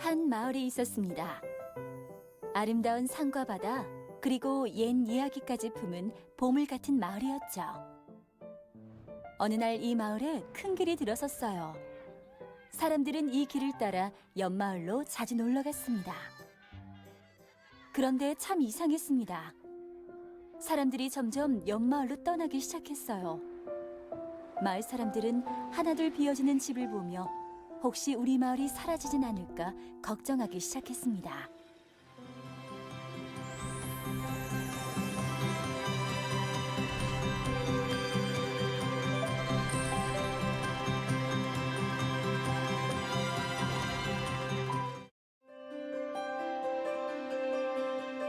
한 마을이 있었습니다. 아름다운 산과 바다, 그리고 옛 이야기까지 품은 보물 같은 마을이었죠. 어느 날 이 마을에 큰 길이 들어섰어요. 사람들은 이 길을 따라 옆마을로 자주 놀러 갔습니다. 그런데 참 이상했습니다. 사람들이 점점 옆마을로 떠나기 시작했어요. 마을 사람들은 하나둘 비어지는 집을 보며 혹시 우리 마을이 사라지진 않을까 걱정하기 시작했습니다.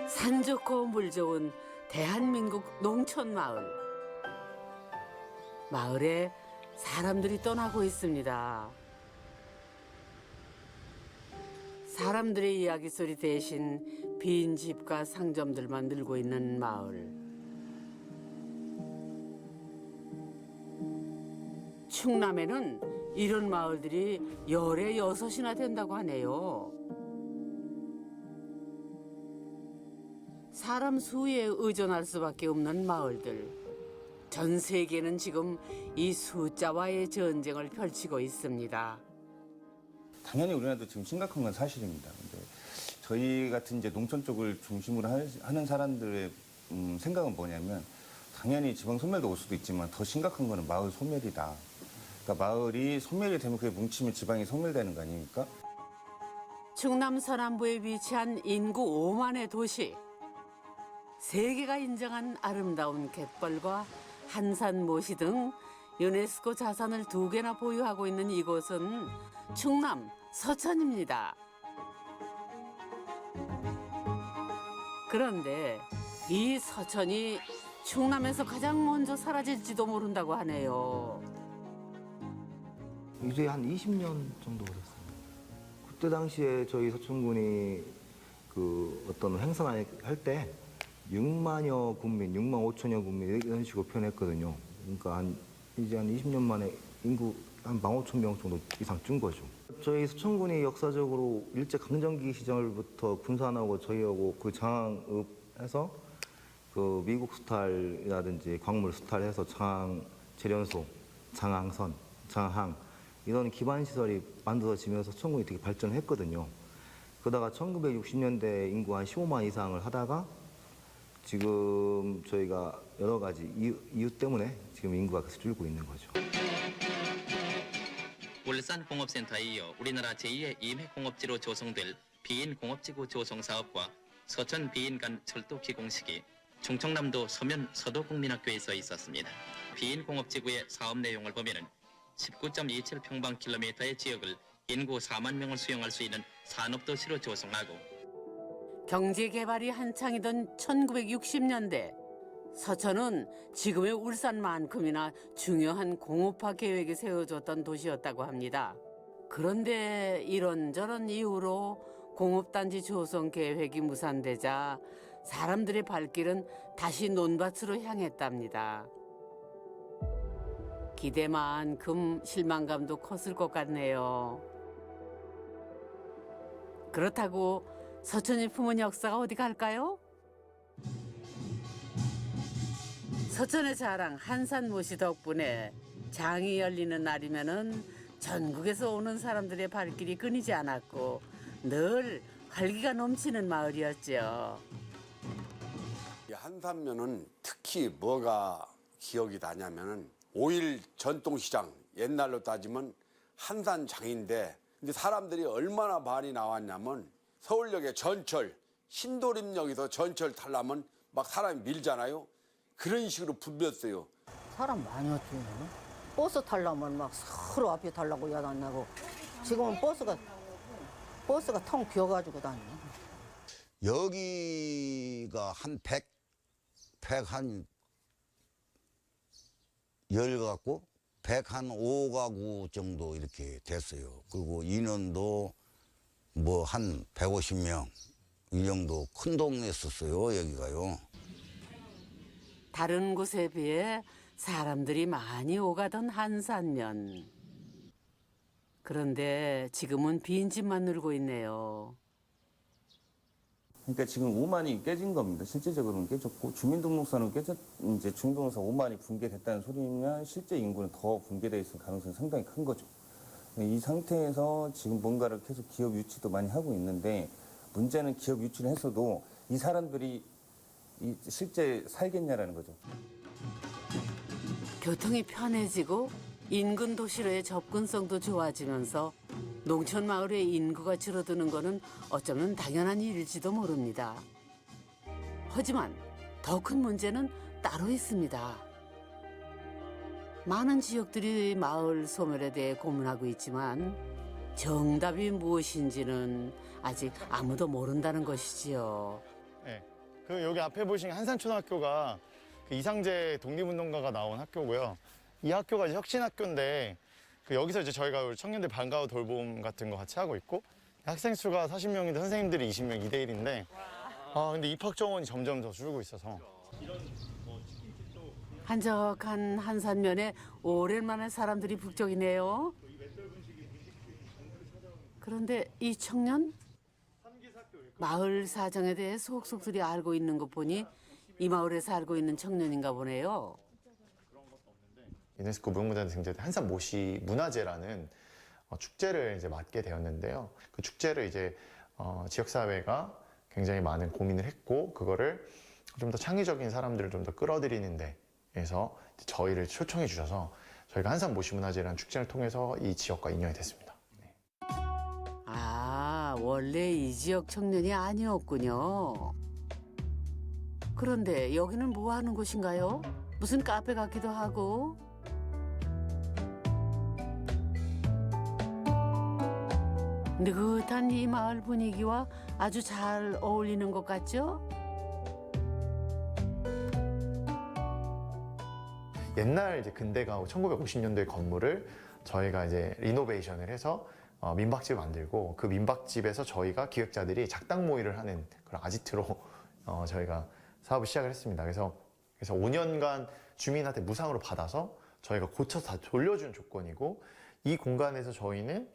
산 좋고 물 좋은 대한민국 농촌 마을. 마을에 사람들이 떠나고 있습니다. 사람들의 이야기 소리 대신 빈 집과 상점들만 늘고 있는 마을. 충남에는 이런 마을들이 열에 6이나 된다고 하네요. 사람 수에 의존할 수밖에 없는 마을들. 전 세계는 지금 이 숫자와의 전쟁을 펼치고 있습니다. 당연히 우리나라도 지금 심각한 건 사실입니다. 근데 저희 같은 이제 농촌 쪽을 중심으로 하는 사람들의 생각은 뭐냐면 당연히 지방 소멸도 올 수도 있지만 더 심각한 거는 마을 소멸이다. 그러니까 마을이 소멸이 되면 그게 뭉치면 지방이 소멸되는 거 아닙니까? 충남 서남부에 위치한 인구 5만의 도시. 세계가 인정한 아름다운 갯벌과 한산 모시 등 유네스코 자산을 2개나 보유하고 있는 이곳은 충남 서천입니다. 그런데 이 서천이 충남에서 가장 먼저 사라질지도 모른다고 하네요. 이제 한 20년 정도 됐어요. 그때 당시에 저희 서천군이 그 어떤 행사를 할 때 6만여 군민, 6만 5천여 군민 이런 식으로 표현했거든요. 그러니까 이제 한 20년 만에 인구 한 15,000명 정도 이상 준 거죠. 저희 서천군이 역사적으로 일제 강점기 시절부터 군산하고 저희하고 그 장항읍에서 그 미국 수탈이라든지 광물 수탈해서 장항 재련소, 장항선, 장항 이런 기반 시설이 만들어지면서 서천군이 되게 발전했거든요. 그러다가 1960년대 인구 한 15만 이상을 하다가 지금 저희가 여러 가지 이유 때문에 지금 인구가 계속 줄고 있는 거죠. 울산공업센터에 이어 우리나라 제2의 임해공업지로 조성될 비인공업지구 조성 사업과 서천 비인 간 철도 기공식이 충청남도 서면 서도국민학교에서 있었습니다. 비인공업지구의 사업 내용을 보면은 19.27평방킬로미터의 지역을 인구 4만 명을 수용할 수 있는 산업도시로 조성하고 경제 개발이 한창이던 1960년대 서천은 지금의 울산만큼이나 중요한 공업화 계획이 세워졌던 도시였다고 합니다. 그런데 이런저런 이유로 공업단지 조성 계획이 무산되자 사람들의 발길은 다시 논밭으로 향했답니다. 기대만큼 실망감도 컸을 것 같네요. 그렇다고 서천이 품은 역사가 어디 갈까요? 서천의 자랑 한산모시 덕분에 장이 열리는 날이면은 전국에서 오는 사람들의 발길이 끊이지 않았고 늘 활기가 넘치는 마을이었죠. 이 한산면은 특히 뭐가 기억이 나냐면은 5일 전통시장, 옛날로 따지면 한산장인데 근데 사람들이 얼마나 많이 나왔냐면 서울역에 전철, 신도림역에서 전철 타려면 막 사람이 밀잖아요. 그런 식으로 붐볐어요. 사람 많이 왔지. 버스 타려면 막 서로 앞에 타려고 야단나고 지금은 버스가 텅 비어가지고 다니네. 여기가 한 100 한 10 갖고 105가구 정도 이렇게 됐어요. 그리고 인원도 뭐 한 150명 이 정도 큰 동네였었어요, 여기가요. 다른 곳에 비해 사람들이 많이 오가던 한산면. 그런데 지금은 빈집만 늘고 있네요. 그러니까 지금 5만이 깨진 겁니다. 실제적으로는 깨졌고 주민등록사는 이제 주민등록사 5만이 붕괴됐다는 소리면 실제 인구는 더 붕괴되어 있을 가능성이 상당히 큰 거죠. 이 상태에서 지금 뭔가를 계속 기업 유치도 많이 하고 있는데 문제는 기업 유치를 했어도 이 사람들이 실제 살겠냐라는 거죠. 교통이 편해지고 인근 도시로의 접근성도 좋아지면서 농촌 마을의 인구가 줄어드는 것은 어쩌면 당연한 일일지도 모릅니다. 하지만 더 큰 문제는 따로 있습니다. 많은 지역들이 마을 소멸에 대해 고민하고 있지만 정답이 무엇인지는 아직 아무도 모른다는 것이지요. 네. 그 여기 앞에 보시는 한산초등학교가 그 이상재 독립운동가가 나온 학교고요. 이 학교가 이제 혁신학교인데 여기서 이제 저희가 우리 청년들 방과후 돌봄 같은 거 같이 하고 있고 학생 수가 40명인데 선생님들이 20명 2대 1인데 근데 입학 정원이 점점 더 줄고 있어서 한적한 한산면에 오랜만에 사람들이 북적이네요. 그런데 이 청년? 마을 사정에 대해 속속들이 알고 있는 것 보니 이 마을에 살고 있는 청년인가 보네요. 유네스코 무형문화재 등재된 한산 모시 문화제라는 축제를 이제 맡게 되었는데요. 그 축제를 이제 지역사회가 굉장히 많은 고민을 했고 그거를 좀 더 창의적인 사람들을 좀 더 끌어들이는 데에서 저희를 초청해 주셔서 저희가 한산 모시 문화제라는 축제를 통해서 이 지역과 인연이 됐습니다. 네. 아, 원래 이 지역 청년이 아니었군요. 그런데 여기는 뭐 하는 곳인가요? 무슨 카페 같기도 하고. 느긋한 이 마을 분위기와 아주 잘 어울리는 것 같죠? 옛날 이제 근대가옥 1950년도의 건물을 저희가 이제 리노베이션을 해서 민박집을 만들고 그 민박집에서 저희가 기획자들이 작당 모의를 하는 그런 아지트로 저희가 사업을 시작을 했습니다. 그래서 5년간 주민한테 무상으로 받아서 저희가 고쳐서 다 돌려준 조건이고 이 공간에서 저희는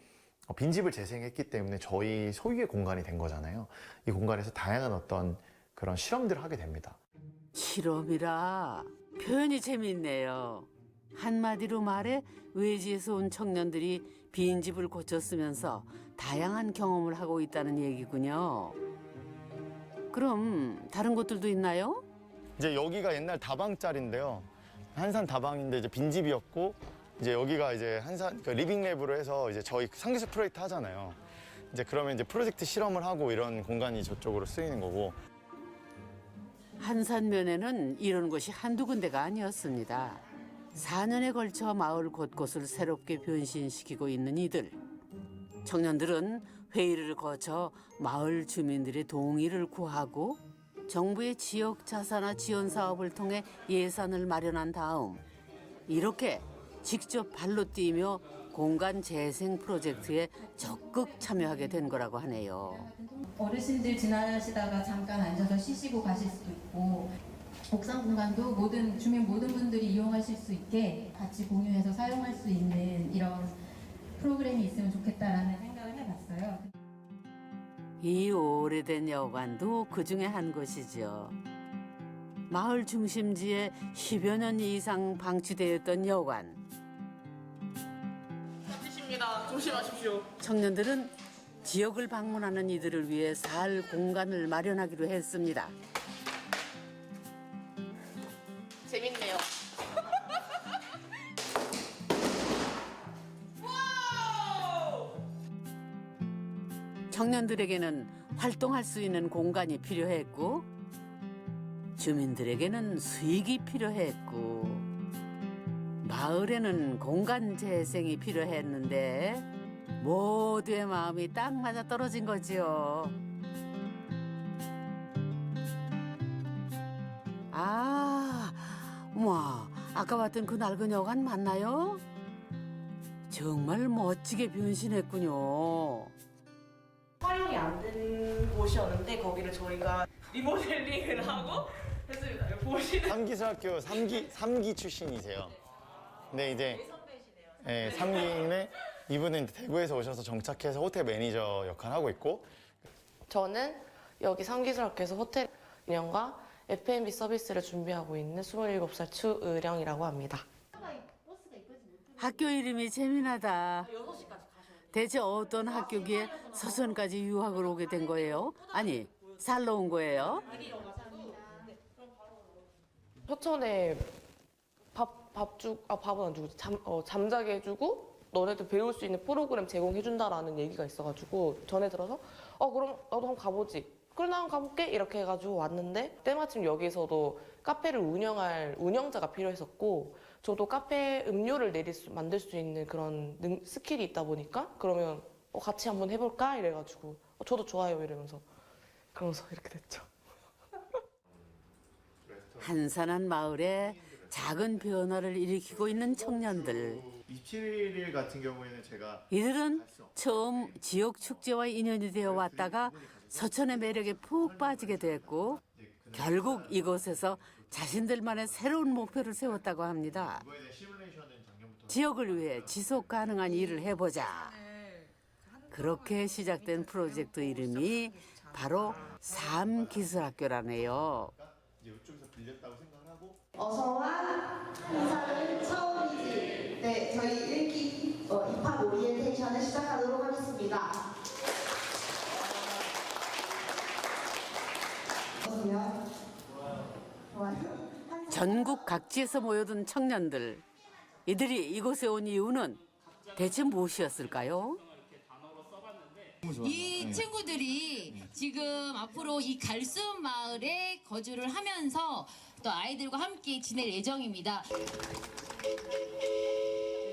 빈집을 재생했기 때문에 저희 소유의 공간이 된 거잖아요. 이 공간에서 다양한 어떤 그런 실험들을 하게 됩니다. 실험이라 표현이 재밌네요. 한마디로 말해 외지에서 온 청년들이 빈집을 고쳐 쓰면서 다양한 경험을 하고 있다는 얘기군요. 그럼 다른 곳들도 있나요? 이제 여기가 옛날 다방짜리인데요. 한산 다방인데 이제 빈집이었고 이제 여기가 이제 한산 그 리빙랩으로 해서 이제 저희 상기술 프로젝트 하잖아요. 이제 그러면 이제 프로젝트 실험을 하고 이런 공간이 저쪽으로 쓰이는 거고. 한산면에는 이런 곳이 한두 군데가 아니었습니다. 4년에 걸쳐 마을 곳곳을 새롭게 변신시키고 있는 이들. 청년들은 회의를 거쳐 마을 주민들의 동의를 구하고 정부의 지역 자산화 지원 사업을 통해 예산을 마련한 다음 이렇게 직접 발로 뛰며 공간 재생 프로젝트에 적극 참여하게 된 거라고 하네요. 어르신들 지나시다가 잠깐 앉아서 쉬시고 가실 수도 있고 옥상 공간도 주민 모든 분들이 이용하실 수 있게 같이 공유해서 사용할 수 있는 이런 프로그램이 있으면 좋겠다라는 생각을 해봤어요. 이 오래된 여관도 그중에 한 곳이죠. 마을 중심지에 10여 년 이상 방치되었던 여관. 잡히십니다. 조심하십시오. 청년들은 지역을 방문하는 이들을 위해 살 공간을 마련하기로 했습니다. 재밌네요. 청년들에게는 활동할 수 있는 공간이 필요했고 주민들에게는 수익이 필요했고 마을에는 공간 재생이 필요했는데 모두의 마음이 딱 맞아 떨어진 거지요. 아까 봤던 그 낡은 여관 맞나요? 정말 멋지게 변신했군요. 활용이 안 된 곳이었는데 거기를 저희가 리모델링을 하고 했습니다. 여기 보시는 삼기술학교 3기 출신이세요. 근데 이제 네, 3기인데 이분은 대구에서 오셔서 정착해서 호텔 매니저 역할을 하고 있고, 저는 여기 상기술학교에서 호텔 운영과 F&B 서비스를 준비하고 있는 27살 추의령이라고 합니다. 학교 이름이 재미나다. 대체 어떤 학교기에 서천까지 유학을 오게 된 거예요? 아니, 살러 온 거예요? 서천에 밥은 안 주고 잠자게 해주고 너네들 배울 수 있는 프로그램 제공해준다라는 얘기가 있어가지고 전에 들어서 그럼 나도 한번 가보지. 그래 나 한번 가볼게 이렇게 해가지고 왔는데 때마침 여기서도 카페를 운영할 운영자가 필요했었고 저도 카페 음료를 만들 수 있는 그런 스킬이 있다 보니까 그러면 같이 한번 해볼까 이래가지고 저도 좋아요 이러면서 그러면서 이렇게 됐죠. 한산한 마을에 작은 변화를 일으키고 있는 청년들. 27일 같은 경우에는 제가 이들은 처음 지역 축제와 인연이 되어 왔다가 서천의 매력에 푹 빠지게 됐고 결국 이곳에서 자신들만의 새로운 목표를 세웠다고 합니다. 지역을 위해 지속 가능한 일을 해보자. 그렇게 시작된 프로젝트 이름이 바로 삶기술학교라네요. 이쪽에서 빌렸다고 생각을 하고 어서와 한산은 처음이지. 네, 저희 1기 입학 오리엔테이션을 시작하도록 하겠습니다. 어서요. 좋아요. 전국 각지에서 모여든 청년들. 이들이 이곳에 온 이유는 대체 무엇이었을까요? 이 친구들이 지금 앞으로 이 갈수읍 마을에 거주를 하면서 또 아이들과 함께 지낼 예정입니다.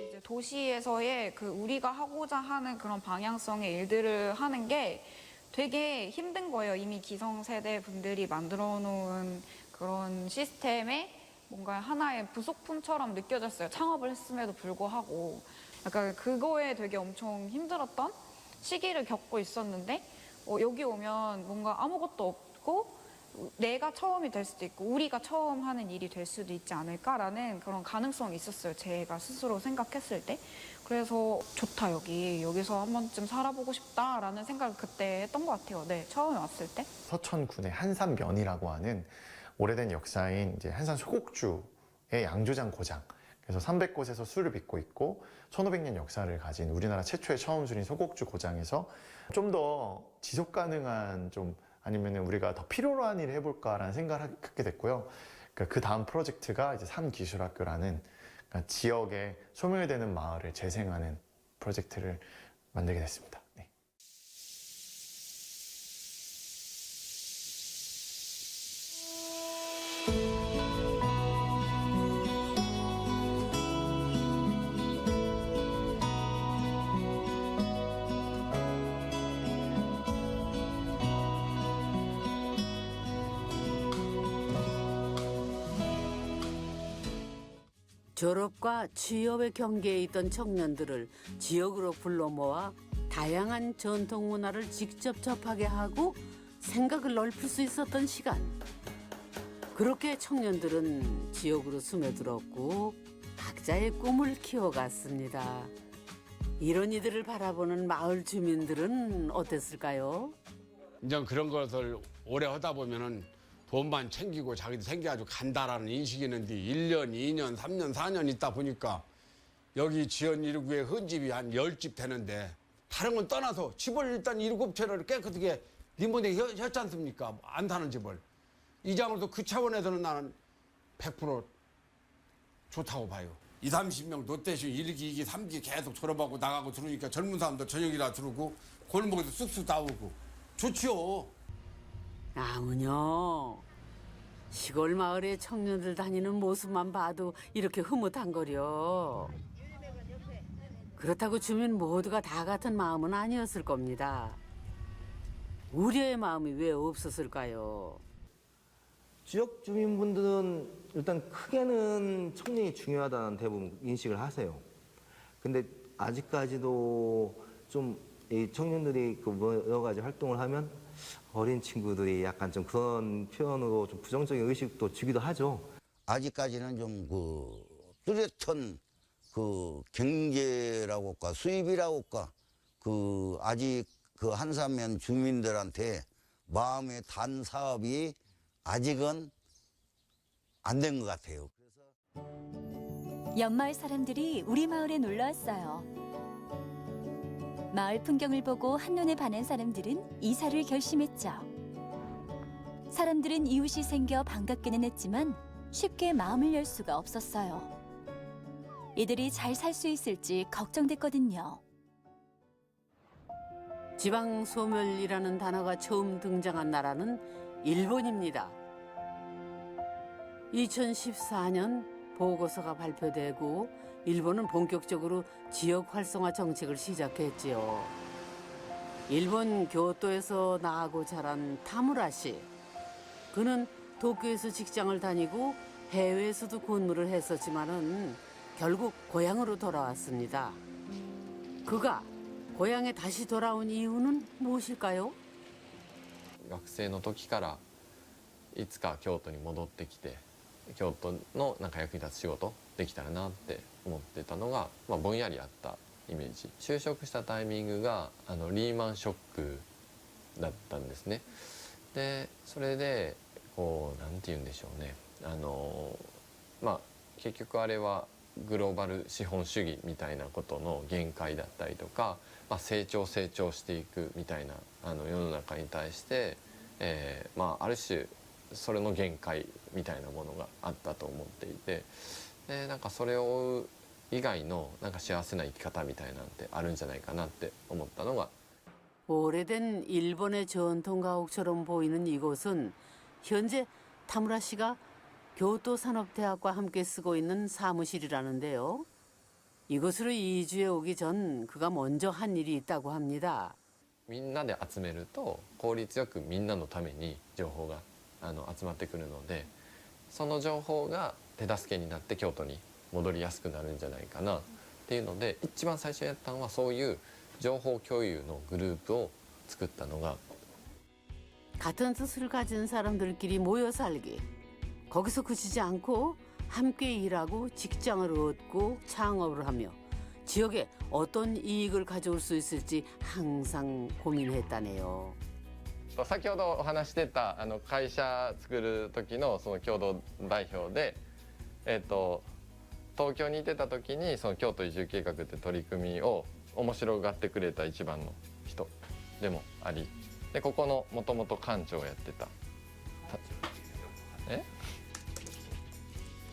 이제 도시에서의 그 우리가 하고자 하는 그런 방향성의 일들을 하는 게 되게 힘든 거예요. 이미 기성세대 분들이 만들어 놓은 그런 시스템에 뭔가 하나의 부속품처럼 느껴졌어요. 창업을 했음에도 불구하고. 약간 그거에 되게 엄청 힘들었던 시기를 겪고 있었는데 여기 오면 뭔가 아무것도 없고 내가 처음이 될 수도 있고 우리가 처음 하는 일이 될 수도 있지 않을까라는 그런 가능성이 있었어요. 제가 스스로 생각했을 때. 그래서 좋다 여기서 한 번쯤 살아보고 싶다라는 생각을 그때 했던 것 같아요. 네, 처음에 왔을 때. 서천군의 한산면이라고 하는 오래된 역사인 이제 한산 소곡주의 양조장 고장. 그래서 300곳에서 술을 빚고 있고 1500년 역사를 가진 우리나라 최초의 처음술인 소곡주 고장에서 좀 더 지속 가능한 아니면 우리가 더 필요로 한 일을 해볼까라는 생각을 갖게 됐고요. 그러니까 그 다음 프로젝트가 이제 삶기술학교라는 그러니까 지역에 소멸되는 마을을 재생하는 프로젝트를 만들게 됐습니다. 네. 졸업과 취업의 경계에 있던 청년들을 지역으로 불러 모아 다양한 전통 문화를 직접 접하게 하고 생각을 넓힐 수 있었던 시간. 그렇게 청년들은 지역으로 스며들었고 각자의 꿈을 키워갔습니다. 이런 이들을 바라보는 마을 주민들은 어땠을까요? 이제 그런 것을 오래 하다 보면은 돈만 챙기고 자기도 생겨가지고 간다라는 인식이 있는데 1년, 2년, 3년, 4년 있다 보니까 여기 지연 1구에 흔집이 한 10집 되는데 다른 건 떠나서 집을 일단 7채를 깨끗하게 리모델링 했지 않습니까? 안 사는 집을. 이장으로도 그 차원에서는 나는 100% 좋다고 봐요. 20, 30명 노태시 1기, 2기, 3기 계속 졸업하고 나가고 들어오니까 젊은 사람도 저녁이라 들어오고 골목에서 쑥쑥 나오고 좋지요. 아무녀. 시골 마을에 청년들 다니는 모습만 봐도 이렇게 흐뭇한거려. 그렇다고 주민 모두가 다 같은 마음은 아니었을 겁니다. 우려의 마음이 왜 없었을까요? 지역 주민분들은 일단 크게는 청년이 중요하다는 대부분 인식을 하세요. 근데 아직까지도 좀 이 청년들이 그 여러 가지 활동을 하면 어린 친구들이 약간 좀 그런 표현으로 좀 부정적인 의식도 주기도 하죠. 아직까지는 좀 뚜렷한 그 경제라고 할까 수입이라고 할까 그 아직 그 한산면 주민들한테 마음에 단 사업이 아직은 안 된 것 같아요. 옆마을 사람들이 우리 마을에 놀러 왔어요. 마을 풍경을 보고 한눈에 반한 사람들은 이사를 결심했죠. 사람들은 이웃이 생겨 반갑기는 했지만 쉽게 마음을 열 수가 없었어요. 이들이 잘 살 수 있을지 걱정됐거든요. 지방 소멸이라는 단어가 처음 등장한 나라는 일본입니다. 2014년 보고서가 발표되고 일본은 본격적으로 지역 활성화 정책을 시작했지요. 일본 교토에서 나고 자란 타무라 씨. 그는 도쿄에서 직장을 다니고 해외에서도 근무를 했었지만은 결국 고향으로 돌아왔습니다. 그가 고향에 다시 돌아온 이유는 무엇일까요? 学生の時からいつか京都に戻ってきて京都のなんか役に立つ仕事できたらなって思ってたのが、ぼんやりあったイメージ。就職したタイミングがリーマンショックだったんですね。でそれでこうなんて言うんでしょうね、結局あれはグローバル資本主義みたいなことの限界だったりとか、成長していくみたいな世の中に対して、ある種それの限界みたいなものがあったと思っていて、でなんかそれを追う以外のなんか幸せな生き方みたいなんてあるんじゃないかなって思ったのが 오래된 일본의 전통 가옥처럼 보이는 이곳은 현재 타무라 씨가 교토산업대학과 함께 쓰고 있는 사무실이라는데요. 이곳으로 이주해 오기 전 그가 먼저 한 일이 있다고 합니다. みんなで集めると効率よくみんなのために情報が集まってくるので、その情報が手助けになって京都に戻りやすくなるんじゃないかなっていうので、一番最初にやったのはそういう情報共有のグループを作ったのが 같은 뜻을 가진 사람들끼리 모여 살기. 거기서 그치지 않고 함께 일하고 직장을 얻고 창업을 하며 지역에 어떤 이익을 가져올 수 있을지 항상 고민했다네요. 先ほどお話してた会社作る時のその共同代表で、東京にいてた時にその京都移住計画って取り組みを面白がってくれた一番の人でもあり、でここのもともと館長をやってた。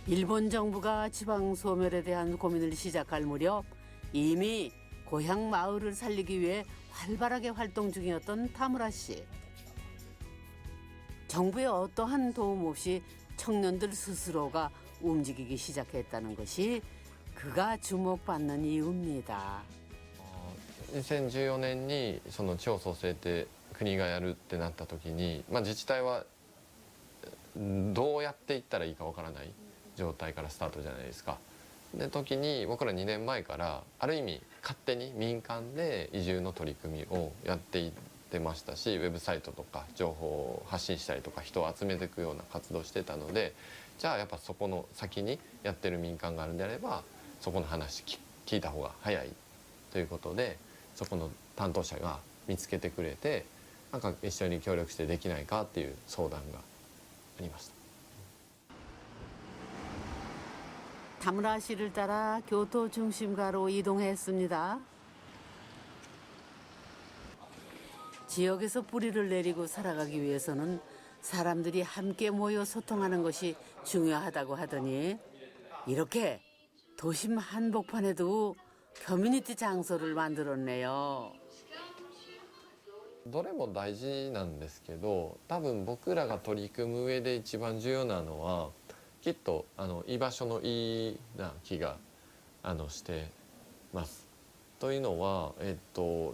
일본 정부가 지방 소멸에 대한 고민을 시작할 무렵 이미 고향 마을을 살리기 위해 활발하게 활동 중이었던 타무라 씨. 정부의 어떠한 도움 없이 청년들 스스로가 움직이기 시작했다는 것이 그가 주목받는 이유입니다. 2014年にその地方創生って国がやるってなった時に、自治体はどうやっていったらいいかわからない状態からスタートじゃないですか。で時に僕ら2年前からある意味勝手に民間で移住の取り組みをやっていってましたし、ウェブサイトとか情報を発信したりとか人を集めていくような活動をしてたので、じゃあやっぱそこの先にやってる民間があるんであればそこの話聞いた方が早いということで、そこの担当者が見つけてくれて、なんか一緒に協力してできないかっていう相談がありました。 타무라 씨를 따라 교토 중심가로 이동했습니다. 지역에서 뿌리를 내리고 살아가기 위해서는 사람들이 함께 모여 소통하는 것이 중요하다고 하더니 이렇게 도심 한복판에도 커뮤니티 장소를 만들었네요. どれも大事なんですけど、多分僕らが取り組む上で一番重要なのはきっと居場所のいいな気がしてます。というのは、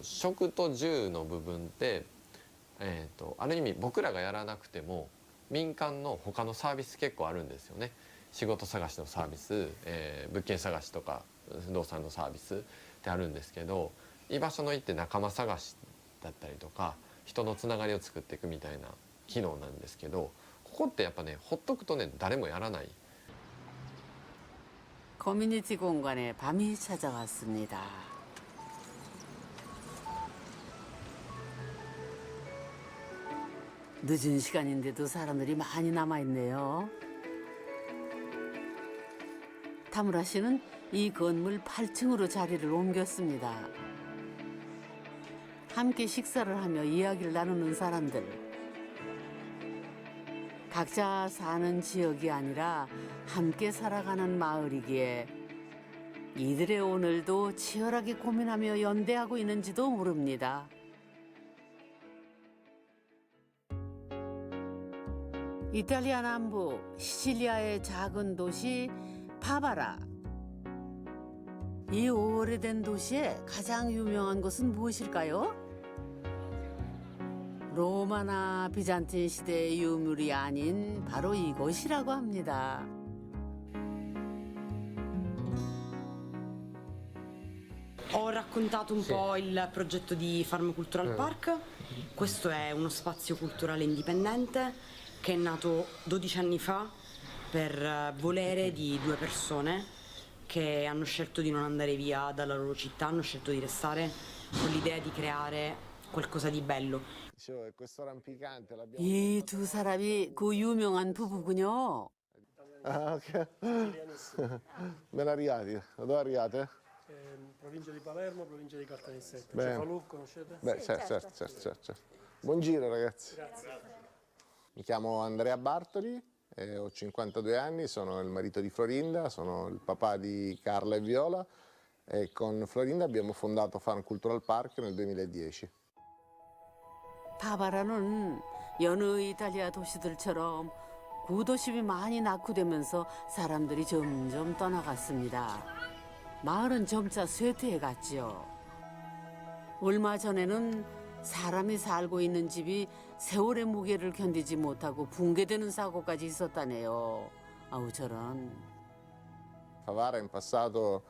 食と住の部分って、ある意味僕らがやらなくても民間の他のサービス結構あるんですよね。仕事探しのサービス、物件探しとか不動産のサービスってあるんですけど、居場所のいいって仲間探しだったりとか人のつながりを作っていくみたいな機能なんですけど、ここってやっぱねほっとくとね誰もやらない。 커뮤니티 공간에 밤이 찾아왔습니다. 늦은 시간인데도 사람들이 많이 남아있네요. 타무라 씨는 이 건물 8층으로 자리를 옮겼습니다. 함께 식사를 하며 이야기를 나누는 사람들. 각자 사는 지역이 아니라 함께 살아가는 마을이기에 이들의 오늘도 치열하게 고민하며 연대하고 있는지도 모릅니다. 이탈리아 남부 시칠리아의 작은 도시 파바라. 이 오래된 도시의 가장 유명한 곳은 무엇일까요? 로마나 비잔틴 시대의 유물이 아닌 바로 이곳이라고 합니다. Ho raccontato un po' il progetto di Farm Cultural Park. Questo è uno spazio culturale indipendente che è nato 12 anni fa per volere di due persone che hanno scelto di non andare via dalla loro città, hanno scelto di restare con l'idea di creare qualcosa di bello. 이 두 사람이 그 유명한 부부군요. Ah, ok. Ben arrivati. Da dove arrivate? Provincia di Palermo, provincia di Caltanissetta. Bene. Cefalù, conoscete? Beh, certo. Buon giro, ragazzi. Grazie. Mi chiamo Andrea Bartoli, ho 52 anni, sono il marito di Florinda, sono il papà di Carla e Viola e con Florinda abbiamo fondato Farm Cultural Park nel 2010. 파바라는 여느 이탈리아 도시들처럼 구도심이 많이 낙후되면서 사람들이 점점 떠나갔습니다. 마을은 점차 쇠퇴해갔죠. 얼마 전에는 사람이 살고 있는 집이 세월의 무게를 견디지 못하고 붕괴되는 사고까지 있었다네요. 아우 저런. Favara in passato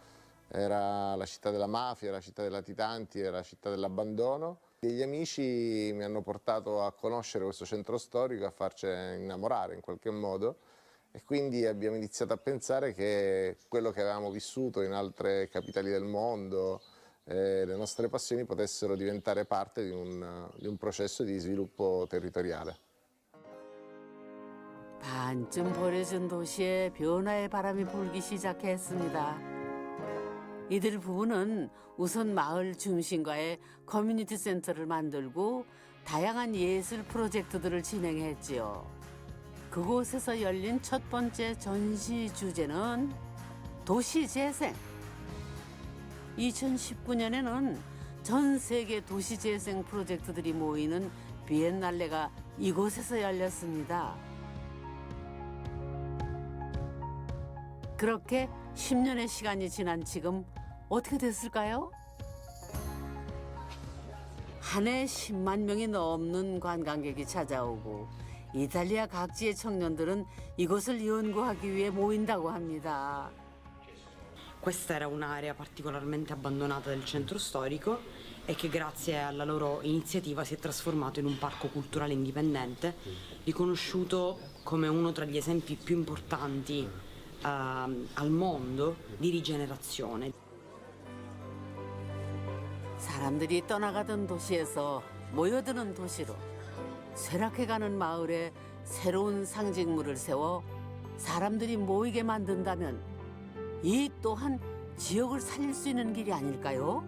era la città della mafia, la città dei latitanti, era la città dell'abbandono. Gli amici mi hanno portato a conoscere questo centro storico, a farci innamorare in qualche modo e quindi abbiamo iniziato a pensare che quello che avevamo vissuto in altre capitali del mondo, le nostre passioni potessero diventare parte di un processo di sviluppo territoriale. 반쯤 버려진 도시에 변화의 바람이 불기 시작했습니다. 이들 부부는 우선 마을 중심가에 커뮤니티 센터를 만들고 다양한 예술 프로젝트들을 진행했지요. 그곳에서 열린 첫 번째 전시 주제는 도시재생. 2019년에는 전 세계 도시재생 프로젝트들이 모이는 비엔날레가 이곳에서 열렸습니다. 그렇게 10년의 시간이 지난 지금 어떻게 됐을까요? 한 해 10만 명이 넘는 관광객이 찾아오고 이탈리아 각지의 청년들은 이곳을 연구하기 위해 모인다고 합니다. Questa era un'area particolarmente abbandonata del centro storico e che grazie alla loro iniziativa si è trasformato in un parco culturale indipendente, riconosciuto come uno tra gli esempi più importanti al mondo di rigenerazione. 사람들이 떠나가던 도시에서 모여드는 도시로 쇠락해가는 마을에 새로운 상징물을 세워 사람들이 모이게 만든다면 이 또한 지역을 살릴 수 있는 길이 아닐까요?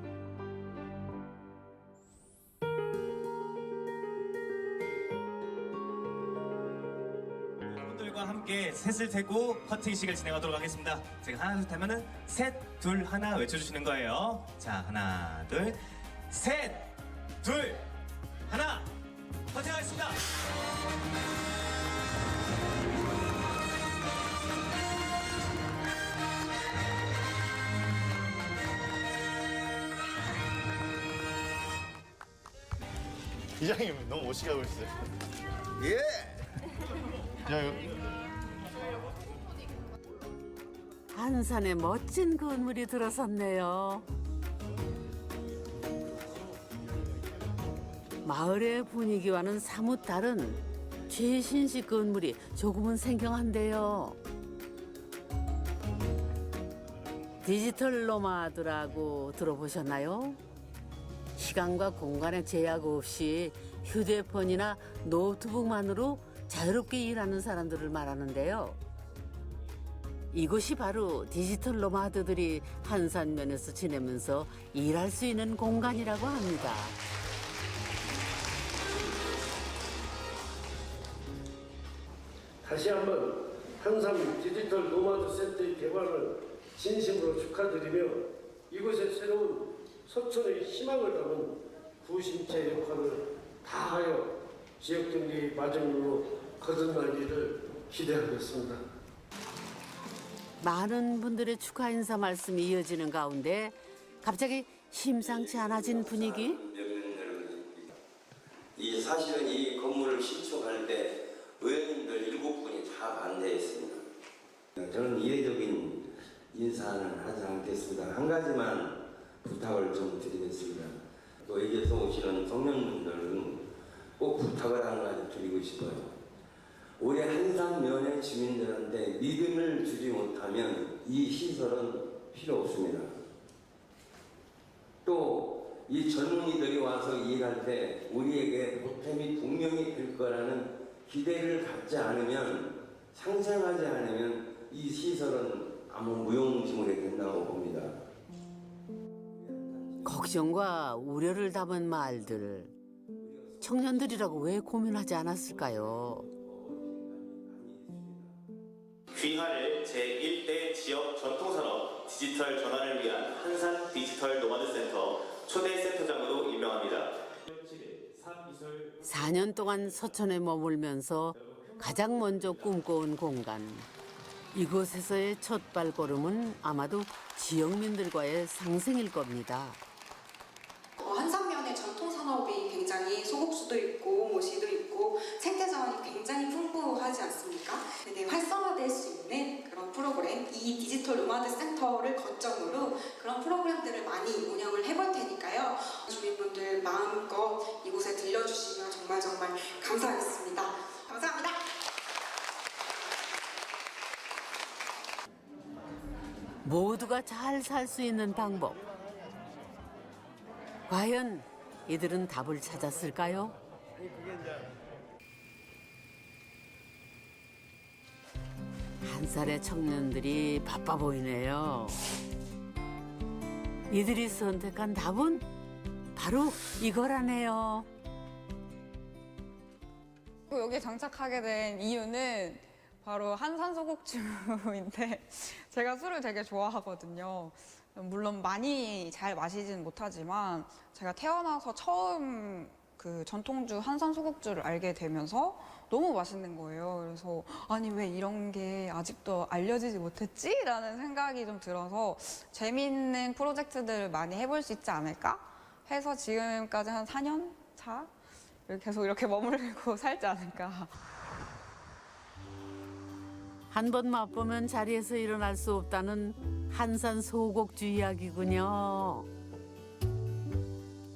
여러분들과 함께 셋을 세고 커팅식을 진행하도록 하겠습니다. 제가 하나 둘 하면은 셋, 둘, 하나 외쳐주시는 거예요. 자, 하나, 둘, 셋, 둘, 하나, 커팅하겠습니다. 이장님 너무 멋있게 하고 있어요. 예! 한산에 멋진 건물이 들어섰네요. 마을의 분위기와는 사뭇 다른 최신식 건물이 조금은 생경한데요. 디지털 노마드라고 들어보셨나요? 시간과 공간의 제약 없이 휴대폰이나 노트북만으로 자유롭게 일하는 사람들을 말하는데요. 이곳이 바로 디지털 노마드들이 한산면에서 지내면서 일할 수 있는 공간이라고 합니다. 다시 한번 한산 디지털 노마드 센터의 개발을 진심으로 축하드리며 이곳에 새로운 서촌의 희망을 담은 구심체 역할을 다하여 지역경제의 마중물로 거듭나기를 기대하겠습니다. 많은 분들의 축하 인사 말씀이 이어지는 가운데 갑자기 심상치 않아진 분위기? 사실은 이 건물을 신축할 때 의원님들 7분이 다 반대했습니다. 저는 이례적인 인사는 하지 않겠습니다. 한 가지만 부탁을 좀 드리겠습니다. 또 여기에서 오시는 청년분들은 꼭 부탁을 한 가지 드리고 싶어요. 우리 한산면의 주민들한테 믿음을 주지 못하면 이 시설은 필요 없습니다. 또 이 젊은이들이 와서 일할 때 우리에게 보탬이 동명이 될 거라는 기대를 갖지 않으면, 상상하지 않으면 이 시설은 아무 무용지물이 된다고 봅니다. 걱정과 우려를 담은 말들. 청년들이라고 왜 고민하지 않았을까요? 귀하를 제1대 지역 전통산업 디지털 전환을 위한 한산 디지털 노마드 센터 초대 센터장으로 임명합니다. 4년 동안 서촌에 머물면서 가장 먼저 꿈꿔온 공간. 이곳에서의 첫 발걸음은 아마도 지역민들과의 상생일 겁니다. 한산면의 전통산업이 굉장히 소국수도 있고 모시도 있고 생태자원이 굉장히 풍부하지 않습니까? 근데 활성화될 수 있는 그런 프로그램, 이 디지털 노마드 센터를 거점으로 그런 프로그램들을 많이 운영을 해볼 테니까요. 주민분들 마음껏 이곳에 들려주시면 정말 감사하겠습니다. 감사합니다. 모두가 잘 살 수 있는 방법. 과연 이들은 답을 찾았을까요? 한 살의 청년들이 바빠 보이네요. 이들이 선택한 답은 바로 이거라네요. 여기에 장착하게 된 이유는 바로 한산 소곡주인데 제가 술을 되게 좋아하거든요. 물론 많이 잘 마시진 못하지만 제가 태어나서 처음 그 전통주 한산 소곡주를 알게 되면서 너무 맛있는 거예요. 그래서 아니 왜 이런 게 아직도 알려지지 못했지? 라는 생각이 좀 들어서 재미있는 프로젝트들을 많이 해볼 수 있지 않을까? 해서 지금까지 한 4년 차? 계속 이렇게 머물고 살지 않을까. 한 번 맛보면 자리에서 일어날 수 없다는 한산 소곡주 이야기군요.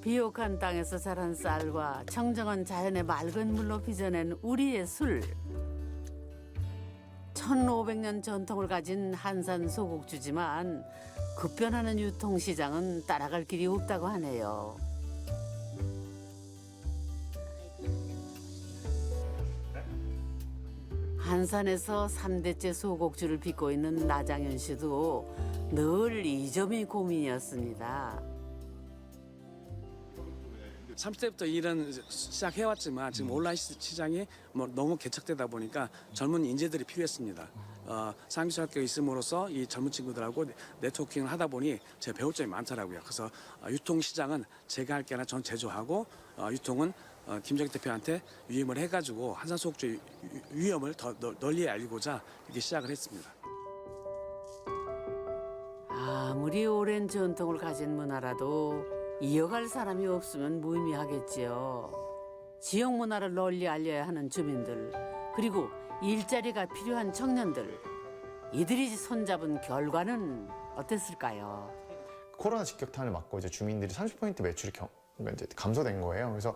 비옥한 땅에서 자란 쌀과 청정한 자연의 맑은 물로 빚어낸 우리의 술. 1500년 전통을 가진 한산 소곡주지만 급변하는 유통시장은 따라갈 길이 없다고 하네요. 한산에서 3대째 소곡주를 빚고 있는 나장현 씨도 늘 이 점이 고민이었습니다. 30대부터 일은 시작해왔지만 지금 온라인 시장이 너무 개척되다 보니까 젊은 인재들이 필요했습니다. 상기초등학교 있음으로써 이 젊은 친구들하고 네트워킹을 하다 보니 제가 배울 점이 많더라고요. 그래서 유통시장은 제가 할 게 아니라 전 제조하고 유통은 김정희 대표한테 위임을 해가지고 한산 소곡주의 위험을 더 널리 알리고자 이렇게 시작을 했습니다. 아무리 오랜 전통을 가진 문화라도 이어갈 사람이 없으면 무의미하겠지요. 지역 문화를 널리 알려야 하는 주민들, 그리고 일자리가 필요한 청년들. 이들이 손잡은 결과는 어땠을까요? 코로나 직격탄을 맞고 이제 주민들이 30% 매출이 이제 감소된 거예요. 그래서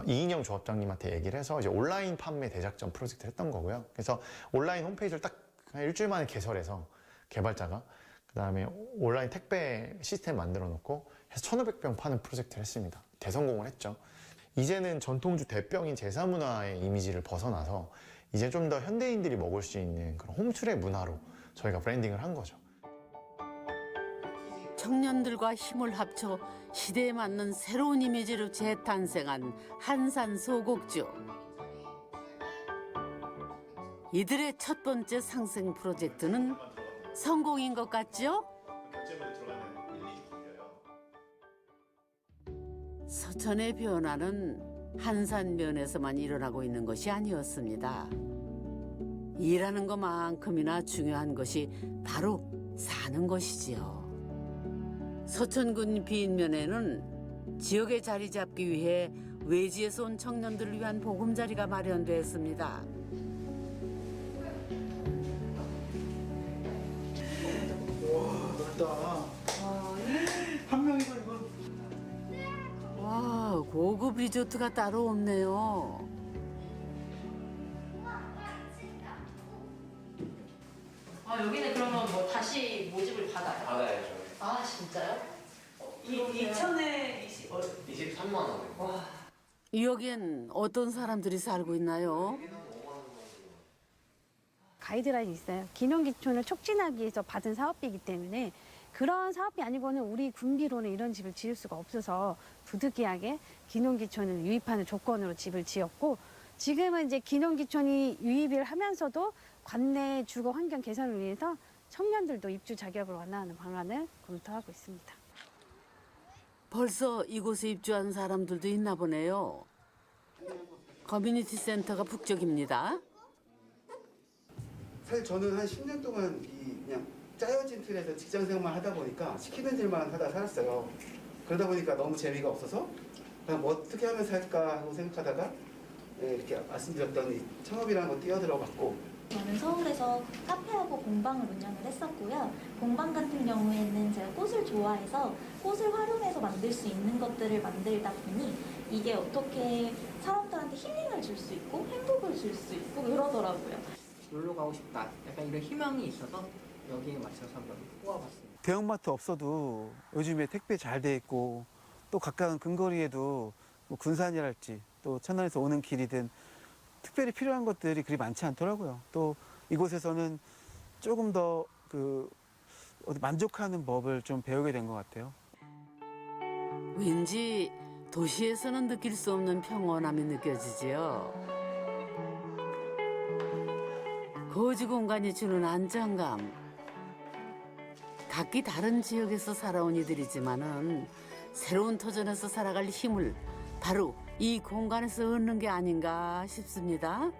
이인영 조합장님한테 얘기를 해서 이제 온라인 판매 대작전 프로젝트를 했던 거고요. 그래서 온라인 홈페이지를 딱 일주일 만에 개설해서 개발자가 그다음에 온라인 택배 시스템 만들어 놓고 해서 1,500병 파는 프로젝트를 했습니다. 대성공을 했죠. 이제는 전통주 대병인 제사문화의 이미지를 벗어나서 이제 좀 더 현대인들이 먹을 수 있는 그런 홈트랙 문화로 저희가 브랜딩을 한 거죠. 청년들과 힘을 합쳐 시대에 맞는 새로운 이미지로 재탄생한 한산 소곡주. 이들의 첫 번째 상생 프로젝트는 성공인 것 같죠? 서천의 변화는 한산면에서만 일어나고 있는 것이 아니었습니다. 일하는 것만큼이나 중요한 것이 바로 사는 것이지요. 서천군 빈면에는 지역에 자리 잡기 위해 외지에서 온 청년들을 위한 보금자리가 마련됐습니다. 한 명이서 이거. 와, 고급 리조트가 따로 없네요. 여기는 그러면 뭐 다시 모집을 받아요? 받아야죠. 아 진짜요? 2,000에 23만 원. 와. 여기엔 어떤 사람들이 살고 있나요? 가이드라인이 있어요. 기농기촌을 촉진하기 위해서 받은 사업비이기 때문에 그런 사업비 아니고는 우리 군비로는 이런 집을 지을 수가 없어서 부득이하게 기농기촌을 유입하는 조건으로 집을 지었고, 지금은 이제 기농기촌이 유입을 하면서도 관내 주거 환경 개선을 위해서 청년들도 입주 자격을 완화하는 방안을 검토하고 있습니다. 벌써 이곳에 입주한 사람들도 있나 보네요. 커뮤니티 센터가 북적입니다. 사실 저는 한 10년 동안 그냥 짜여진 틀에서 직장 생활만 하다 보니까 시키는 일만 하다 살았어요. 그러다 보니까 너무 재미가 없어서 그냥 뭐 어떻게 하면 살까 하고 생각하다가 이렇게 말씀드렸던 이 창업이라는 거 뛰어들어 봤고, 저는 서울에서 카페하고 공방을 운영을 했었고요. 공방 같은 경우에는 제가 꽃을 좋아해서 꽃을 활용해서 만들 수 있는 것들을 만들다 보니 이게 어떻게 사람들한테 힐링을 줄 수 있고 행복을 줄 수 있고 그러더라고요. 놀러 가고 싶다. 약간 이런 희망이 있어서 여기에 맞춰서 한번 뽑아봤습니다. 대형마트 없어도 요즘에 택배 잘 돼 있고 또 가까운 근거리에도 뭐 군산이랄지 또 천안에서 오는 길이든 특별히 필요한 것들이 그리 많지 않더라고요. 또 이곳에서는 조금 더 만족하는 법을 좀 배우게 된 것 같아요. 왠지 도시에서는 느낄 수 없는 평온함이 느껴지지요. 거주 공간이 주는 안정감. 각기 다른 지역에서 살아온 이들이지만은 새로운 터전에서 살아갈 힘을 바로 이 공간에서 얻는 게 아닌가 싶습니다.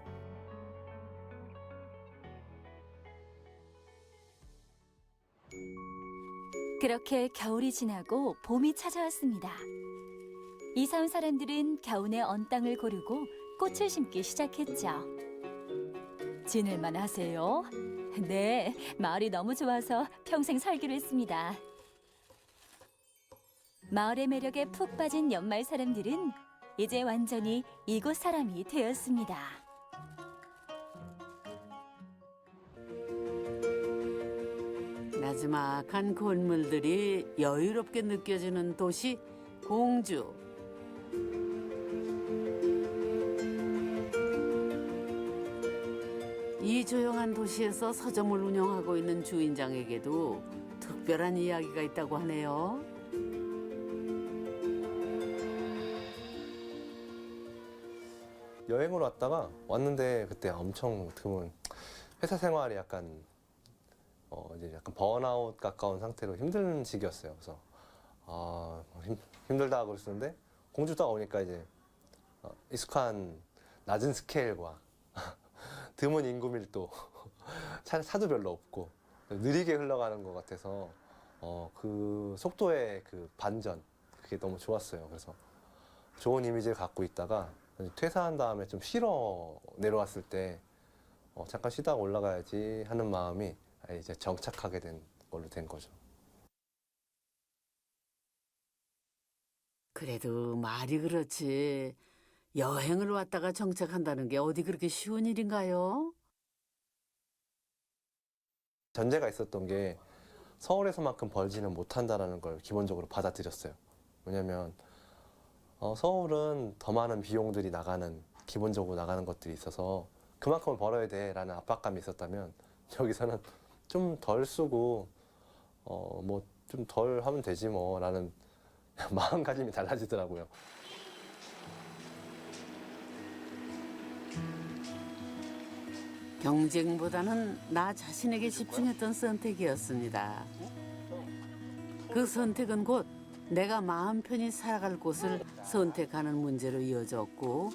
그렇게 겨울이 지나고 봄이 찾아왔습니다. 이사 온 사람들은 겨우내 언 땅을 고르고 꽃을 심기 시작했죠. 지낼만 하세요? 네, 마을이 너무 좋아서 평생 살기로 했습니다. 마을의 매력에 푹 빠진 연말 사람들은 이제 완전히 이곳 사람이 되었습니다. 나지막한 건물들이 여유롭게 느껴지는 도시 공주. 이 조용한 도시에서 서점을 운영하고 있는 주인장에게도 특별한 이야기가 있다고 하네요. 여행으로 왔다가 왔는데 그때 엄청 드문 회사 생활이 약간 이제 약간 번아웃 가까운 상태로 힘든 시기였어요. 그래서 힘들다 하고 있었는데 공주 딱 오니까 이제 익숙한 낮은 스케일과 드문 인구 밀도, 차도 별로 없고 느리게 흘러가는 것 같아서 그 속도의 그 반전, 그게 너무 좋았어요. 그래서 좋은 이미지를 갖고 있다가 퇴사한 다음에 좀 쉬러 내려왔을 때 잠깐 쉬다가 올라가야지 하는 마음이 이제 정착하게 된 걸로 된 거죠. 그래도 말이 그렇지 여행을 왔다가 정착한다는 게 어디 그렇게 쉬운 일인가요? 전제가 있었던 게 서울에서만큼 벌지는 못한다라는 걸 기본적으로 받아들였어요. 왜냐면 서울은 더 많은 비용들이 기본적으로 나가는 것들이 있어서 그만큼을 벌어야 돼라는 압박감이 있었다면 여기서는 좀 덜 쓰고 뭐 좀 덜 하면 되지 뭐라는 마음가짐이 달라지더라고요. 경쟁보다는 나 자신에게 집중했던 선택이었습니다. 그 선택은 곧 내가 마음 편히 살아갈 곳을 선택하는 문제로 이어졌고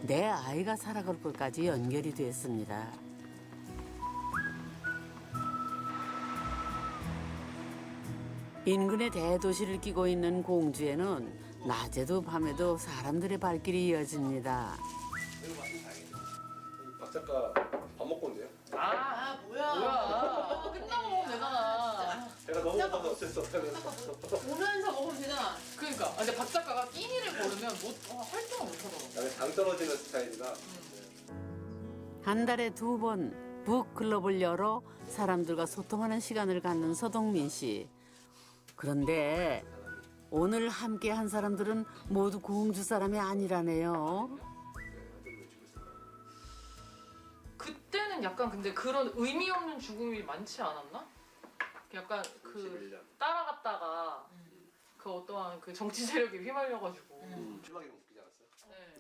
내 아이가 살아갈 곳까지 연결이 됐습니다. 인근의 대도시를 끼고 있는 공주에는 낮에도 밤에도 사람들의 발길이 이어집니다. 박 작가 밥 먹고 온대요? 뭐야. 끝나고 먹으면 되잖아. 제가 너무 먹어서 어쩔 수 없다고 오면서 먹으면 되잖아. 그러니까. 근데 박 작가가 끼니를 걸으면 활동을 못하더라고. 나는 당 떨어지는 스타일이라. 한 달에 2번 북클럽을 열어 사람들과 소통하는 시간을 갖는 서동민 씨. 그런데 오늘 함께 한 사람들은 모두 공주 사람이 아니라네요. 그때는 약간 근데 그런 의미 없는 죽음이 많지 않았나? 약간 그 따라갔다가 그 어떠한 그 정치 세력에 휘말려가지고.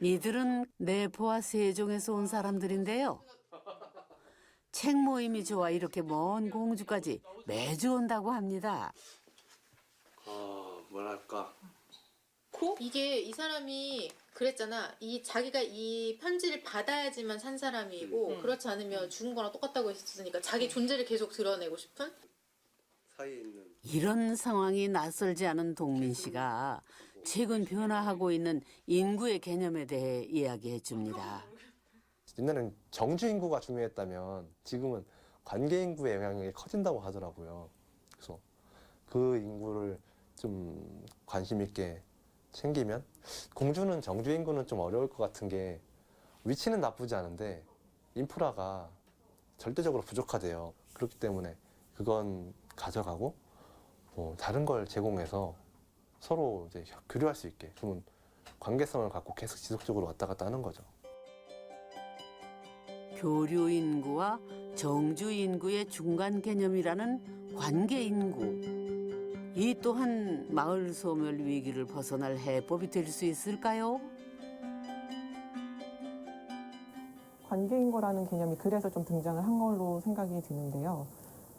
이들은 내포와 세종에서 온 사람들인데요. 책 모임이 좋아 이렇게 먼 공주까지 매주 온다고 합니다. 뭐랄까. 이게 이 사람이 그랬잖아. 자기가 이 편지를 받아야지만 산 사람이고 그렇지 않으면 죽은 거랑 똑같다고 했으니까 자기 존재를 계속 드러내고 싶은? 사이에 있는. 이런 상황이 낯설지 않은 동민 씨가 최근 변화하고 있는 인구의 개념에 대해 이야기해 줍니다. 옛날에는 정주 인구가 중요했다면 지금은 관계 인구의 영향이 커진다고 하더라고요. 그래서 그 인구를 좀 관심 있게 챙기면 공주는 정주 인구는 좀 어려울 것 같은 게 위치는 나쁘지 않은데 인프라가 절대적으로 부족하대요. 그렇기 때문에 그건 가져가고 다른 걸 제공해서 서로 이제 교류할 수 있게 그러면 관계성을 갖고 계속 지속적으로 왔다 갔다 하는 거죠. 교류 인구와 정주 인구의 중간 개념이라는 관계 인구. 이 또한 마을 소멸 위기를 벗어날 해법이 될 수 있을까요? 관계인구라는 개념이 그래서 좀 등장을 한 걸로 생각이 드는데요.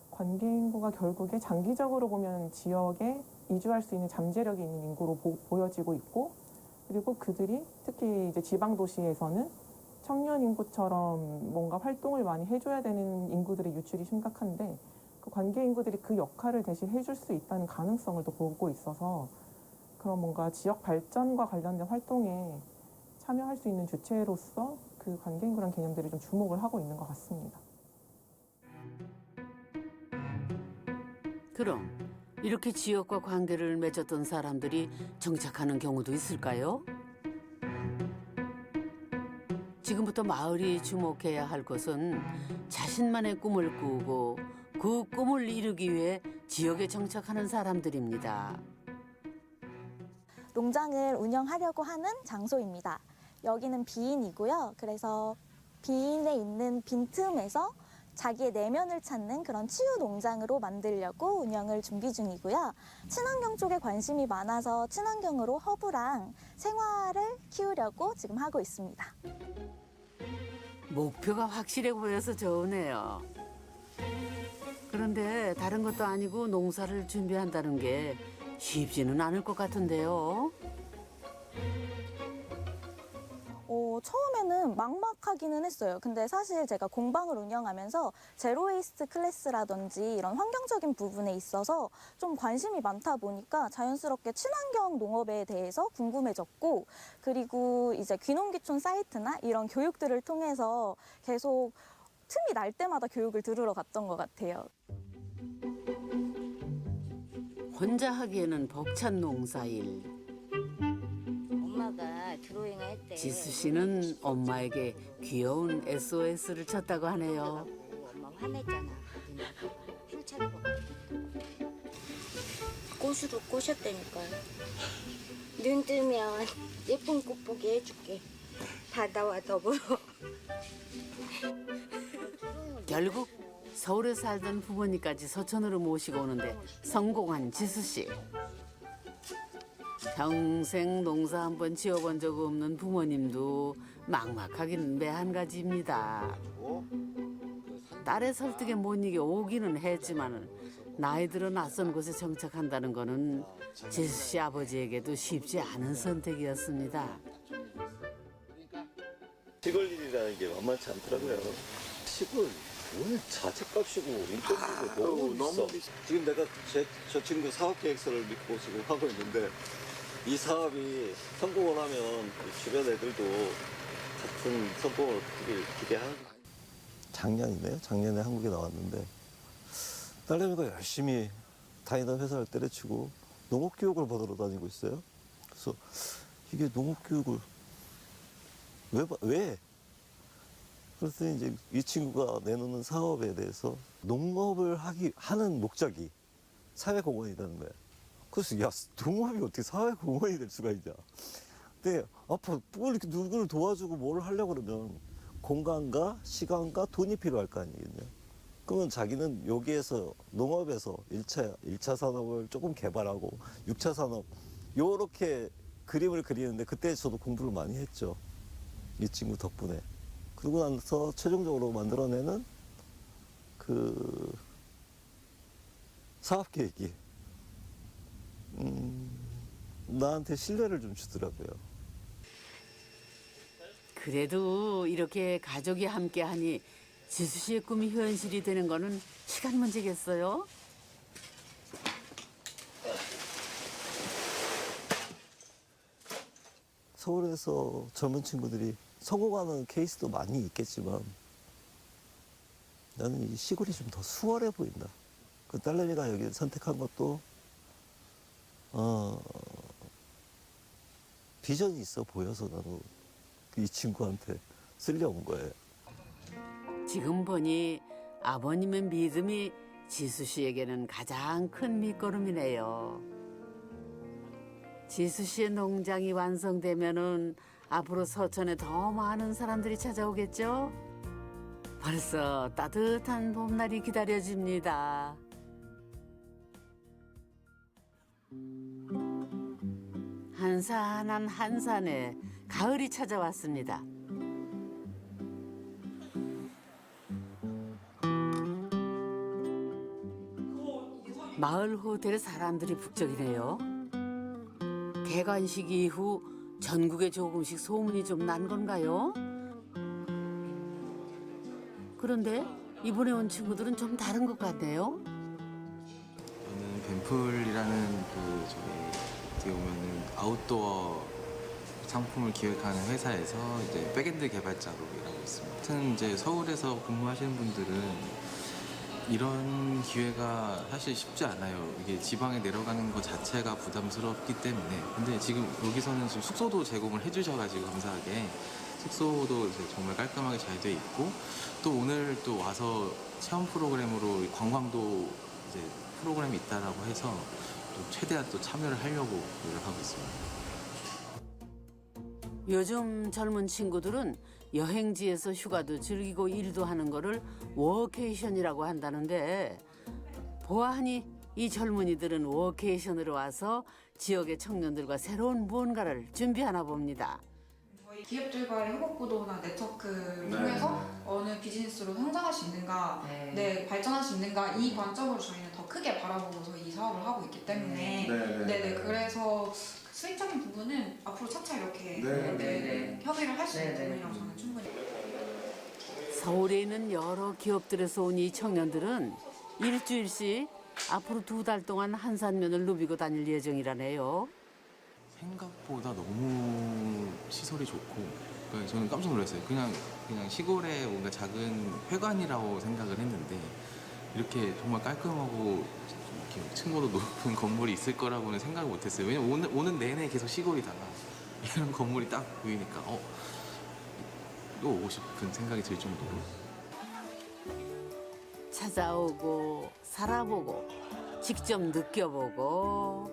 관계인구가 결국에 장기적으로 보면 지역에 이주할 수 있는 잠재력이 있는 인구로 보여지고 있고, 그리고 그들이 특히 이제 지방 도시에서는 청년 인구처럼 뭔가 활동을 많이 해줘야 되는 인구들의 유출이 심각한데, 그 관계 인구들이 그 역할을 대신 해줄 수 있다는 가능성을 또 보고 있어서 그런 뭔가 지역 발전과 관련된 활동에 참여할 수 있는 주체로서 그 관계 인구라는 개념들이 좀 주목을 하고 있는 것 같습니다. 그럼 이렇게 지역과 관계를 맺었던 사람들이 정착하는 경우도 있을까요? 지금부터 마을이 주목해야 할 것은 자신만의 꿈을 꾸고 그 꿈을 이루기 위해 지역에 정착하는 사람들입니다. 농장을 운영하려고 하는 장소입니다. 여기는 비인이고요. 그래서 비인에 있는 빈틈에서 자기의 내면을 찾는 그런 치유 농장으로 만들려고 운영을 준비 중이고요. 친환경 쪽에 관심이 많아서 친환경으로 허브랑 생화를 키우려고 지금 하고 있습니다. 목표가 확실해 보여서 좋으네요. 그런데 다른 것도 아니고 농사를 준비한다는 게 쉽지는 않을 것 같은데요. 처음에는 막막하기는 했어요. 근데 사실 제가 공방을 운영하면서 제로 웨이스트 클래스라든지 이런 환경적인 부분에 있어서 좀 관심이 많다 보니까 자연스럽게 친환경 농업에 대해서 궁금해졌고, 그리고 이제 귀농귀촌 사이트나 이런 교육들을 통해서 계속 틈이 날 때마다 교육을 들으러 갔던 것 같아요. 혼자 하기에는 벅찬 농사일. 엄마가 드로잉을 했대. 지수 씨는 엄마에게 귀여운 SOS를 쳤다고 하네요. 엄마 화냈잖아. 휠체어가 꽃으로 꼬셨다니까요. 눈 뜨면 예쁜 꽃 보게 해줄게. 바다와 더불어. 결국 서울에 살던 부모님까지 서천으로 모시고 오는데 성공한 지수 씨. 평생 농사 한 번 지어본 적 없는 부모님도 막막하긴 매한가지입니다. 딸의 설득에 못 이겨 오기는 했지만은 나이 들어 낯선 곳에 정착한다는 거는 지수 씨 아버지에게도 쉽지 않은 선택이었습니다. 시골 일이라는 게 만만치 않더라고요. 시골 오늘 자재값이고 인건비고 너무 비싸. 지금 내가 저 친구 사업계획서를 믿고 지금 하고 있는데 이 사업이 성공을 하면 주변 애들도 같은 성공을 기대하는 거예요. 작년이네요. 작년에 한국에 나왔는데 딸내미가 열심히 다니던 회사를 때려치고 농업교육을 받으러 다니고 있어요. 그래서 이게 농업교육을 왜? 그랬더니 이제 이 친구가 내놓는 사업에 대해서 농업을 하는 목적이 사회공헌이라는 거야. 그래서 야, 농업이 어떻게 사회공헌이 될 수가 있냐. 근데 앞으로 뭘 이렇게 누구를 도와주고 뭘 하려고 그러면 공간과 시간과 돈이 필요할 거 아니겠냐. 그러면 자기는 여기에서 농업에서 1차 산업을 조금 개발하고 6차 산업 요렇게 그림을 그리는데 그때 저도 공부를 많이 했죠. 이 친구 덕분에. 그러고 나서 최종적으로 만들어내는 그 사업 계획이 나한테 신뢰를 좀 주더라고요. 그래도 이렇게 가족이 함께하니 지수 씨의 꿈이 현실이 되는 거는 시간 문제겠어요? 서울에서 젊은 친구들이 성공하는 케이스도 많이 있겠지만 나는 이 시골이 좀 더 수월해 보인다. 그 딸내미가 여기 선택한 것도 비전이 있어 보여서 나도 이 친구한테 쓸려온 거예요. 지금 보니 아버님의 믿음이 지수 씨에게는 가장 큰 밑거름이네요. 지수 씨의 농장이 완성되면은 앞으로 서천에 더 많은 사람들이 찾아오겠죠? 벌써 따뜻한 봄날이 기다려집니다. 한산한 한산에 가을이 찾아왔습니다. 마을 호텔에 사람들이 북적이네요. 개관식 이후 전국에 조금씩 소문이 좀 난 건가요? 그런데 이번에 온 친구들은 좀 다른 것 같네요. 저는 벤풀이라는 그 어떻게 보면은 아웃도어 상품을 기획하는 회사에서 이제 백엔드 개발자로 일하고 있습니다. 하여튼 이제 서울에서 근무하시는 분들은 이런 기회가 사실 쉽지 않아요. 이게 지방에 내려가는 것 자체가 부담스럽기 때문에. 근데 지금 여기서는 지금 숙소도 제공을 해주셔가지고 감사하게 숙소도 이제 정말 깔끔하게 잘 돼 있고 또 오늘 또 와서 체험 프로그램으로 관광도 이제 프로그램이 있다라고 해서 또 최대한 또 참여를 하려고 노력하고 있습니다. 요즘 젊은 친구들은 여행지에서 휴가도 즐기고 일도 하는 거를 워케이션이라고 한다는데 보아하니 이 젊은이들은 워케이션으로 와서 지역의 청년들과 새로운 무언가를 준비하나 봅니다. 저희 기업들과의 협업구도나 네트워크를 통해서 어느 비즈니스로 성장할 수 있는가, 발전할 수 있는가 이 관점으로 저희는 더 크게 바라보고서 이 사업을 하고 있기 때문에 그래서 수익적인 부분은 앞으로 차차 이렇게 협의를 할 수 있는 부분이라고 저는 충분히. 서울에 있는 여러 기업들에서 온 이 청년들은 일주일씩 앞으로 2달 동안 한산면을 누비고 다닐 예정이라네요. 생각보다 너무 시설이 좋고 그러니까 저는 깜짝 놀랐어요. 그냥 시골의 뭔가 작은 회관이라고 생각을 했는데 이렇게 정말 깔끔하고 이렇게 층고도 높은 건물이 있을 거라고는 생각을 못했어요. 왜냐면 오는 내내 계속 시골이다가 이런 건물이 딱 보이니까 또 오고 싶은 생각이 들 정도로. 찾아오고 살아보고 직접 느껴보고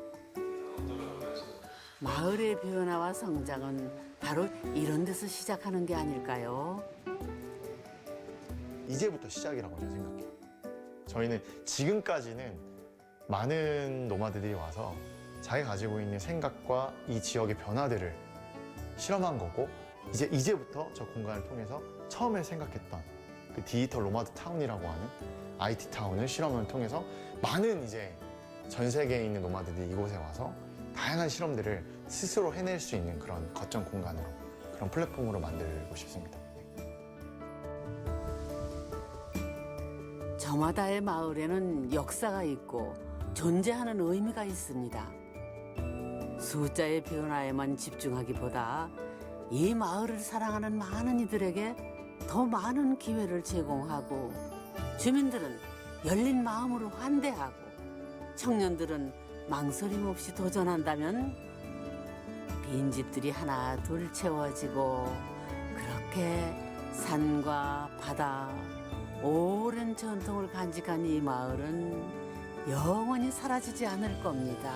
마을의 변화와 성장은 바로 이런 데서 시작하는 게 아닐까요? 이제부터 시작이라고 저는 생각해요. 저희는 지금까지는 많은 노마드들이 와서 자기가 가지고 있는 생각과 이 지역의 변화들을 실험한 거고, 이제부터 저 공간을 통해서 처음에 생각했던 그 디지털 노마드 타운이라고 하는 IT 타운을 실험을 통해서 많은 이제 전 세계에 있는 노마드들이 이곳에 와서 다양한 실험들을 스스로 해낼 수 있는 그런 거점 공간으로, 그런 플랫폼으로 만들고 싶습니다. 저마다의 마을에는 역사가 있고 존재하는 의미가 있습니다. 숫자의 변화에만 집중하기보다 이 마을을 사랑하는 많은 이들에게 더 많은 기회를 제공하고, 주민들은 열린 마음으로 환대하고, 청년들은 망설임 없이 도전한다면 빈집들이 하나 둘 채워지고, 그렇게 산과 바다, 오랜 전통을 간직한 이 마을은 영원히 사라지지 않을 겁니다.